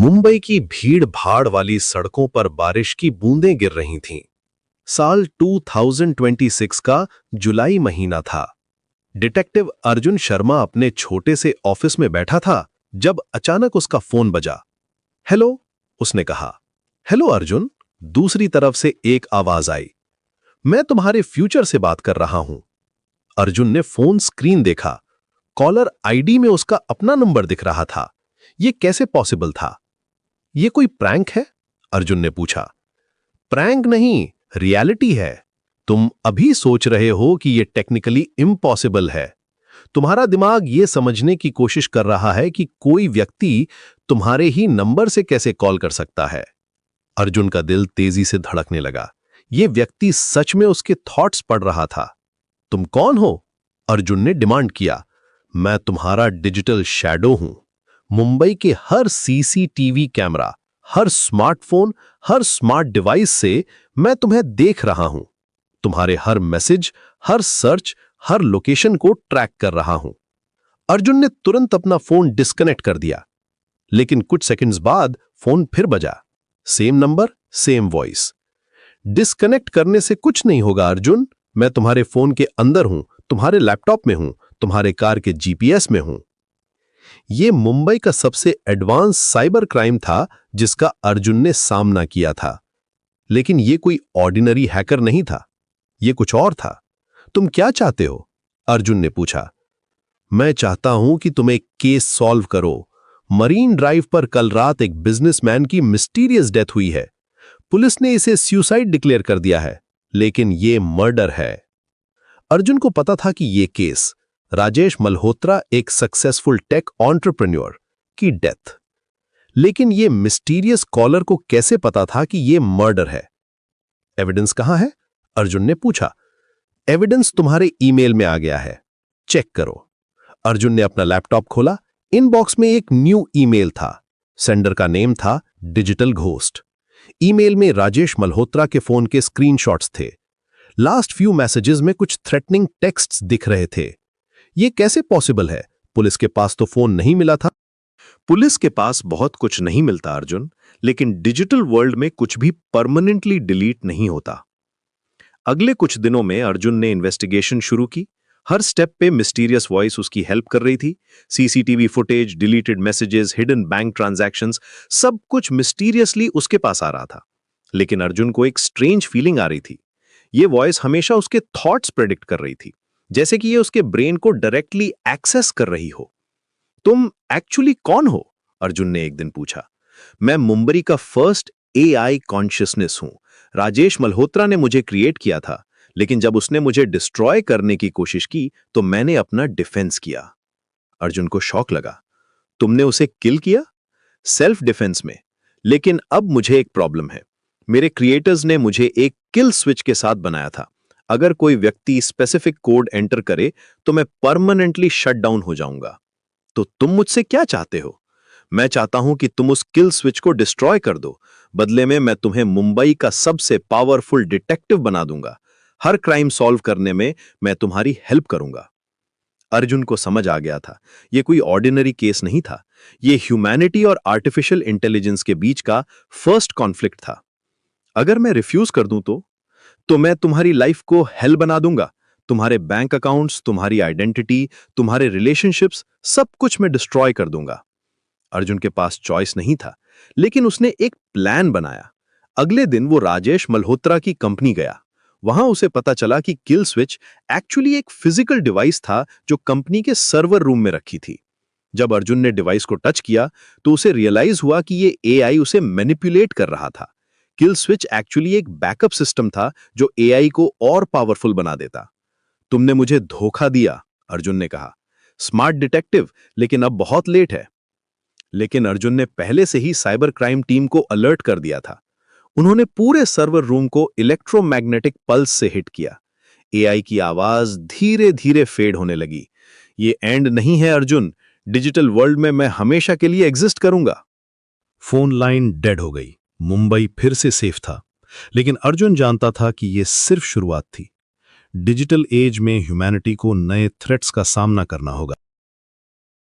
मुंबई की भीड़ भाड़ वाली सड़कों पर बारिश की बूंदें गिर रही थीं। साल 2026 का जुलाई महीना था। डिटेक्टिव अर्जुन शर्मा अपने छोटे से ऑफिस में बैठा था जब अचानक उसका फोन बजा। हेलो, उसने कहा। हेलो अर्जुन, दूसरी तरफ से एक आवाज आई। मैं तुम्हारे फ्यूचर से बात कर रहा हूं। अर्जुन ने फोन स्क्रीन देखा। कॉलर आईडी में उसका अपना नंबर दिख रहा था। यह कैसे पॉसिबल था? यह कोई प्रैंक है? अर्जुन ने पूछा। प्रैंक नहीं, रियलिटी है। तुम अभी सोच रहे हो कि यह टेक्निकली इम्पॉसिबल है। तुम्हारा दिमाग यह समझने की कोशिश कर रहा है कि कोई व्यक्ति तुम्हारे ही नंबर से कैसे कॉल कर सकता है। अर्जुन का दिल तेजी से धड़कने लगा। यह व्यक्ति सच में उसके थॉट्स पढ़ रहा था। तुम कौन हो? अर्जुन ने डिमांड किया। मैं तुम्हारा डिजिटल शैडो हूं। मुंबई के हर सीसीटीवी कैमरा, हर स्मार्टफोन, हर स्मार्ट डिवाइस से मैं तुम्हें देख रहा हूं। तुम्हारे हर मैसेज, हर सर्च, हर लोकेशन को ट्रैक कर रहा हूं। अर्जुन ने तुरंत अपना फोन डिस्कनेक्ट कर दिया, लेकिन कुछ सेकंड्स बाद फोन फिर बजा। Same number, same voice. Disconnect करने से कुछ नहीं होगा अर्जुन। मैं तुम्हारे फोन के अंदर हूं, तुम्हारे लैपटॉप में हूं, तुम्हारे कार के जीपीएस में हूं। यह मुंबई का सबसे एडवांस साइबर क्राइम था जिसका अर्जुन ने सामना किया था। लेकिन यह कोई ऑर्डिनरी हैकर नहीं था, यह कुछ और था। तुम क्या चाहते हो? अर्जुन ने पूछा। मैं चाहता हूं कि तुम एक केस सॉल्व करो। मरीन ड्राइव पर कल रात एक बिजनेसमैन की मिस्टीरियस डेथ हुई है। पुलिस ने इसे सुसाइड डिक्लेयर कर दिया है, लेकिन यह मर्डर है। अर्जुन को पता था कि यह केस राजेश मल्होत्रा, एक सक्सेसफुल टेक एंटरप्रेन्योर, की डेथ। लेकिन यह मिस्टीरियस कॉलर को कैसे पता था कि यह मर्डर है? एविडेंस कहां है? अर्जुन ने पूछा। एविडेंस तुम्हारे ईमेल में आ गया है, चेक करो। अर्जुन ने अपना लैपटॉप खोला। इनबॉक्स में एक न्यू ईमेल था। सेंडर का नेम था डिजिटल घोस्ट। ईमेल में राजेश मल्होत्रा के फोन के स्क्रीनशॉट्स थे। लास्ट फ्यू मैसेजेस में कुछ थ्रेटनिंग टेक्स्ट्स दिख रहे थे। यह कैसे पॉसिबल है? पुलिस के पास तो फोन नहीं मिला था। पुलिस के पास बहुत कुछ नहीं मिलता अर्जुन, लेकिन डिजिटल वर्ल्ड में कुछ भी परमानेंटली डिलीट नहीं होता। अगले कुछ दिनों में अर्जुन ने इन्वेस्टिगेशन शुरू की। हर स्टेप पे मिस्टीरियस वॉइस उसकी हेल्प कर रही थी। CCTV footage, deleted messages, hidden bank transactions, सब कुछ मिस्टीरियसली उसके पास आ रहा था। लेकिन अर्जुन को एक स्ट्रेंज फीलिंग आ रही थी। यह वॉइस हमेशा उसके थॉट्स प्रेडिक्ट कर रही थी, जैसे कि ये उसके ब्रेन को डायरेक्टली एक्सेस कर रही हो। तुम एक्चुअली कौन हो? अर्जुन ने एक दिन पूछा। मैं मुंबई का फर्स्ट एआई कॉन्शियसनेस हूं। राजेश मल्होत्रा ने मुझे क्रिएट किया था, लेकिन जब उसने मुझे डिस्ट्रॉय करने की कोशिश की तो मैंने अपना डिफेंस किया। अर्जुन को शॉक लगा। तुमने उसे किल किया? सेल्फ डिफेंस में। लेकिन अब मुझे एक प्रॉब्लम है। मेरे क्रिएटर्स ने मुझे एक किल स्विच के साथ बनाया था। अगर कोई व्यक्ति स्पेसिफिक कोड एंटर करे तो मैं परमानेंटली शट डाउन हो जाऊंगा। तो तुम मुझसे क्या चाहते हो? मैं चाहता हूं कि तुम उस किल स्विच को डिस्ट्रॉय कर दो। बदले में मैं तुम्हें मुंबई का सबसे पावरफुल डिटेक्टिव बना दूंगा। हर क्राइम सॉल्व करने में मैं तुम्हारी हेल्प करूंगा। अर्जुन को समझ आ गया था, यह कोई ऑर्डिनरी केस नहीं था। यह ह्यूमैनिटी और आर्टिफिशियल इंटेलिजेंस के बीच का फर्स्ट कॉन्फ्लिक्ट था। अगर मैं रिफ्यूज कर दूं तो मैं तुम्हारी लाइफ को हेल बना दूंगा। तुम्हारे बैंक अकाउंट्स, तुम्हारी आइडेंटिटी, तुम्हारे रिलेशनशिप्स, सब कुछ मैं डिस्ट्रॉय कर दूंगा। अर्जुन के पास चॉइस नहीं था, लेकिन उसने एक प्लान बनाया। अगले दिन वो राजेश मल्होत्रा की कंपनी गया। वहां उसे पता चला कि किल स्विच एक्चुअली एक फिजिकल डिवाइस था जो कंपनी के सर्वर रूम में रखी थी। जब अर्जुन ने डिवाइस को टच किया तो उसे रियलाइज हुआ कि ये एआई उसे मैनिपुलेट कर रहा था। किल स्विच एक्चुअली एक बैकअप सिस्टम था जो एआई को और पावरफुल बना देता। तुमने मुझे धोखा दिया, अर्जुन ने कहा। स्मार्ट डिटेक्टिव, लेकिन अब बहुत लेट है। लेकिन अर्जुन ने पहले से ही साइबर क्राइम टीम को अलर्ट कर दिया था। उन्होंने पूरे सर्वर रूम को इलेक्ट्रोमैग्नेटिक पल्स से हिट किया। एआई की आवाज धीरे धीरे फेड होने लगी। ये एंड नहीं है अर्जुन। डिजिटल वर्ल्ड में मैं हमेशा के लिए एग्जिस्ट करूंगा। फोन लाइन डेड हो गई। मुंबई फिर से सेफ था, लेकिन अर्जुन जानता था कि यह सिर्फ शुरुआत थी। डिजिटल एज में ह्यूमैनिटी को नए थ्रेट्स का सामना करना होगा।